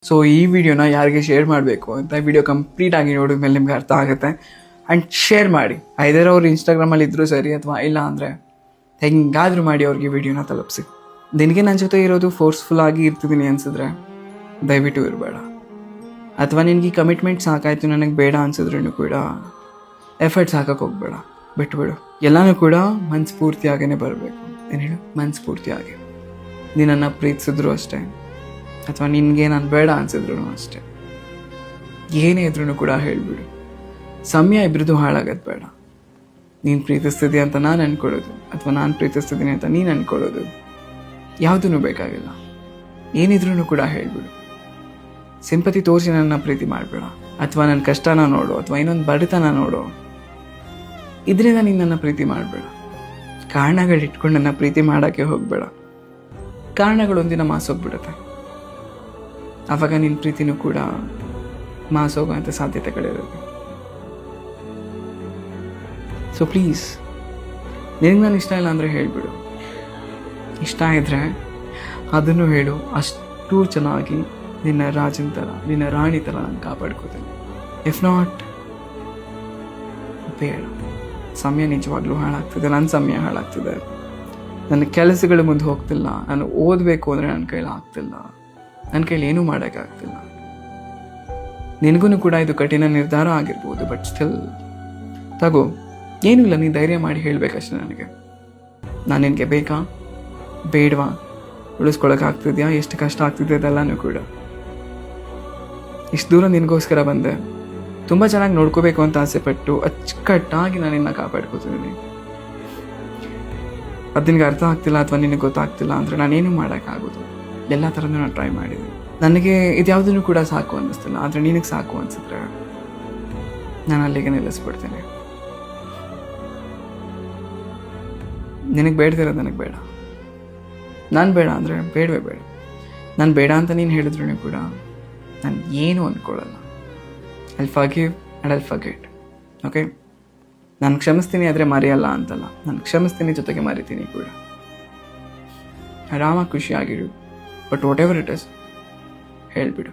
So ಈ ವಿಡಿಯೋನ ಯಾರಿಗೆ ಶೇರ್ ಮಾಡಬೇಕು ಅಂತ ವಿಡಿಯೋ ಕಂಪ್ಲೀಟಾಗಿ ನೋಡಿದ ಮೇಲೆ ನಿಮ್ಗೆ ಅರ್ಥ ಆಗುತ್ತೆ. ಆ್ಯಂಡ್ ಶೇರ್ ಮಾಡಿ, ಐದರ್ ಅವ್ರು ಇನ್ಸ್ಟಾಗ್ರಾಮಲ್ಲಿ ಇದ್ದರೂ ಸರಿ ಅಥವಾ ಇಲ್ಲ ಅಂದರೆ ಹೆಂಗಾದರೂ ಮಾಡಿ ಅವ್ರಿಗೆ ವಿಡಿಯೋನ ತಲುಪಿಸಿ. ನಿನಗೆ ನನ್ನ ಜೊತೆ ಇರೋದು ಫೋರ್ಸ್ಫುಲ್ ಆಗಿ ಇರ್ತಿದ್ದೀನಿ ಅನಿಸಿದ್ರೆ ದಯವಿಟ್ಟು ಇರಬೇಡ. ಅಥವಾ ನಿನಗೆ ಈ ಕಮಿಟ್ಮೆಂಟ್ ಸಾಕಾಯಿತು ನನಗೆ ಬೇಡ ಅನ್ಸಿದ್ರೂ ಕೂಡ ಎಫರ್ಟ್ಸ್ ಹಾಕಕ್ಕೆ ಹೋಗ್ಬೇಡ, ಬಿಟ್ಬಿಡು. ಎಲ್ಲನೂ ಕೂಡ ಮನಸ್ಫೂರ್ತಿಯಾಗೇ ಬರಬೇಕು. ಏನು ಹೇಳು, ಮನಸ್ಫೂರ್ತಿಯಾಗಿ. ನೀನನ್ನು ಪ್ರೀತಿಸಿದ್ರು ಅಷ್ಟೇ ಅಥವಾ ನಿನಗೆ ನಾನು ಬೇಡ ಅನ್ಸಿದ್ರು ಅಷ್ಟೇ, ಏನೇ ಇದ್ರೂ ಕೂಡ ಹೇಳಿಬಿಡು. ಸಮಯ ಇಬ್ಬರದು ಹಾಳಾಗೋದು ಬೇಡ. ನೀನು ಪ್ರೀತಿಸ್ತಿದ್ದೀಯ ಅಂತ ನಾನು ಅಂದ್ಕೊಳ್ಳೋದು ಅಥವಾ ನಾನು ಪ್ರೀತಿಸ್ತಿದ್ದೀನಿ ಅಂತ ನೀನು ಅಂದ್ಕೊಳ್ಳೋದು ಯಾವುದೂ ಬೇಕಾಗಿಲ್ಲ. ಏನಿದ್ರೂ ಕೂಡ ಹೇಳಿಬಿಡು. ಸಿಂಪತಿ ತೋರಿಸಿ ನನ್ನ ಪ್ರೀತಿ ಮಾಡಬೇಡ, ಅಥವಾ ನನ್ನ ಕಷ್ಟನ ನೋಡು ಅಥವಾ ಇನ್ನೊಂದು ಬಡತನ ನೋಡು. ಇದರಿಂದ ನೀನು ನನ್ನ ಪ್ರೀತಿ ಮಾಡಬೇಡ. ಕಾರಣಗಳಿಟ್ಕೊಂಡು ನನ್ನ ಪ್ರೀತಿ ಮಾಡೋಕ್ಕೆ ಹೋಗಬೇಡ. ಕಾರಣಗಳೊಂದಿನ ಮಾಸೋಗ್ಬಿಡುತ್ತೆ. ಆವಾಗ ನಿನ್ನ ಪ್ರೀತಿನೂ ಕೂಡ ಮಾಸೋಗೋಂಥ ಸಾಧ್ಯತೆಗಳಿರುತ್ತೆ. ಸೊ ಪ್ಲೀಸ್, ನಿನಗೆ ನಾನು ಇಷ್ಟ ಇಲ್ಲ ಅಂದರೆ ಹೇಳಿಬಿಡು. ಇಷ್ಟ ಇದ್ದರೆ ಅದನ್ನು ಹೇಳು. ಅಷ್ಟು ಚೆನ್ನಾಗಿ ನಿನ್ನ ರಾಜನ ಥರ, ನಿನ್ನ ರಾಣಿ ಥರ ನಾನು ಕಾಪಾಡ್ಕೋತೀನಿ. ಇಫ್ ನಾಟ್, ಬೇಡ. ಸಮಯ ನಿಜವಾಗ್ಲೂ ಹಾಳಾಗ್ತಿದೆ. ನನ್ನ ಸಮಯ ಹಾಳಾಗ್ತಿದೆ. ನನ್ನ ಕೆಲಸಗಳು ಮುಂದೆ ಹೋಗ್ತಿಲ್ಲ. ನಾನು ಓದಬೇಕು ಅಂದರೆ ನನ್ನ ಕೈಲಿ ಆಗ್ತಿಲ್ಲ. ನನ್ನ ಕೈಲಿ ಏನೂ ಮಾಡೋಕ್ಕಾಗ್ತಿಲ್ಲ. ನಿನಗೂ ಕೂಡ ಇದು ಕಠಿಣ ನಿರ್ಧಾರ ಆಗಿರ್ಬೋದು, ಬಟ್ ಸ್ಟಿಲ್ ತಗೋ. ಏನೂ ಇಲ್ಲ, ನೀನು ಧೈರ್ಯ ಮಾಡಿ ಹೇಳಬೇಕಷ್ಟೆ ನನಗೆ. ನಾನು ನಿನಗೆ ಬೇಕಾ ಬೇಡವಾ, ಉಳಿಸ್ಕೊಳಕ್ಕಾಗ್ತಿದ್ಯಾ, ಎಷ್ಟು ಕಷ್ಟ ಆಗ್ತಿದೆ ಅದೆಲ್ಲನೂ ಕೂಡ. ಇಷ್ಟು ದೂರ ನಿನಗೋಸ್ಕರ ಬಂದೆ. ತುಂಬ ಚೆನ್ನಾಗಿ ನೋಡ್ಕೋಬೇಕು ಅಂತ ಆಸೆಪಟ್ಟು ಅಚ್ಚುಕಟ್ಟಾಗಿ ನಾನು ನಿನ್ನ ಕಾಪಾಡ್ಕೋತಿದ್ದೀನಿ. ಅದು ನಿನಗೆ ಅರ್ಥ ಆಗ್ತಿಲ್ಲ ಅಥವಾ ನಿನಗೆ ಗೊತ್ತಾಗ್ತಿಲ್ಲ ಅಂದರೆ ನಾನೇನು ಮಾಡೋಕ್ಕಾಗೋದು. ಎಲ್ಲ ಥರನೂ ನಾನು ಟ್ರೈ ಮಾಡಿದ್ದೀನಿ. ನನಗೆ ಇದ್ಯಾವುದನ್ನು ಕೂಡ ಸಾಕು ಅನ್ನಿಸ್ತಿಲ್ಲ. ಆದರೆ ನಿನಗೆ ಸಾಕು ಅನಿಸಿದ್ರೆ ನಾನು ಅಲ್ಲಿಗೆ ನಿಲ್ಲಿಸ್ಬಿಡ್ತೀನಿ. ನಿನಗೆ ಬೇಡದಿರೋದು ನನಗೆ ಬೇಡ. ನಾನು ಬೇಡ ಅಂದರೆ ಬೇಡವೇ ಬೇಡ. ನಾನು ಬೇಡ ಅಂತ ನೀನು ಹೇಳಿದ್ರು ಕೂಡ ನಾನು ಏನೂ ಅಂದ್ಕೊಳ್ಳಲ್ಲ. I'll forgive and I'll forget. Okay, ನಾನು ಕ್ಷಮಿಸ್ತೀನಿ ಆದರೆ ಮರೆಯಲ್ಲ ಅಂತಲ್ಲ. ನಾನು ಕ್ಷಮಿಸ್ತೀನಿ, ಜೊತೆಗೆ ಮರಿತೀನಿ ಕೂಡ. ಆರಾಮಾಗಿ ಖುಷಿಯಾಗಿರು. But whatever it is ಹೇಳಿಬಿಡು.